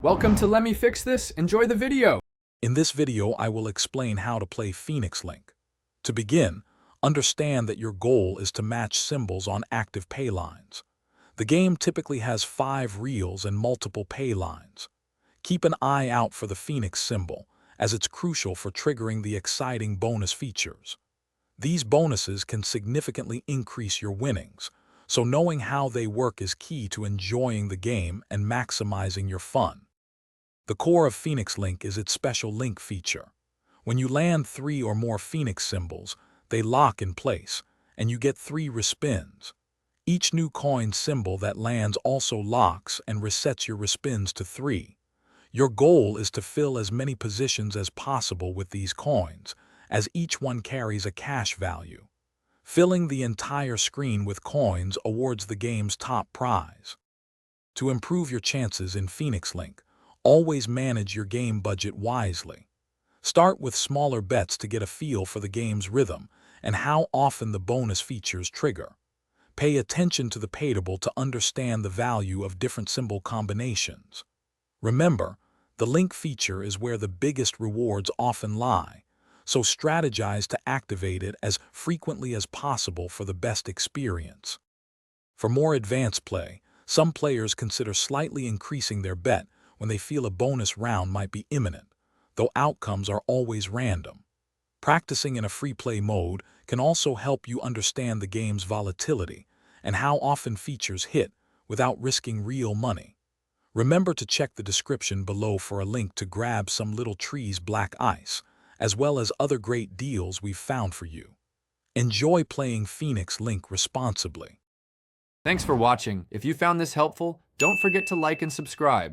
Welcome to Let Me Fix This. Enjoy the video. In this video, I will explain how to play Phoenix Link. To begin, understand that your goal is to match symbols on active pay lines. The game typically has 5 reels and multiple pay lines. Keep an eye out for the Phoenix symbol, as it's crucial for triggering the exciting bonus features. These bonuses can significantly increase your winnings, so knowing how they work is key to enjoying the game and maximizing your fun. The core of Phoenix Link is its special link feature. When you land 3 or more Phoenix symbols, they lock in place, and you get 3 respins. Each new coin symbol that lands also locks and resets your respins to 3. Your goal is to fill as many positions as possible with these coins, as each one carries a cash value. Filling the entire screen with coins awards the game's top prize. To improve your chances in Phoenix Link, always manage your game budget wisely. Start with smaller bets to get a feel for the game's rhythm and how often the bonus features trigger. Pay attention to the payable to understand the value of different symbol combinations. Remember, the link feature is where the biggest rewards often lie, so strategize to activate it as frequently as possible for the best experience. For more advanced play, some players consider slightly increasing their bet when they feel a bonus round might be imminent, though outcomes are always random. Practicing in a free play mode can also help you understand the game's volatility and how often features hit without risking real money. Remember to check the description below for a link to grab some Little Tree's black ice, as well as other great deals we've found for you. Enjoy playing Phoenix Link responsibly. Thanks for watching. If you found this helpful, don't forget to like and subscribe.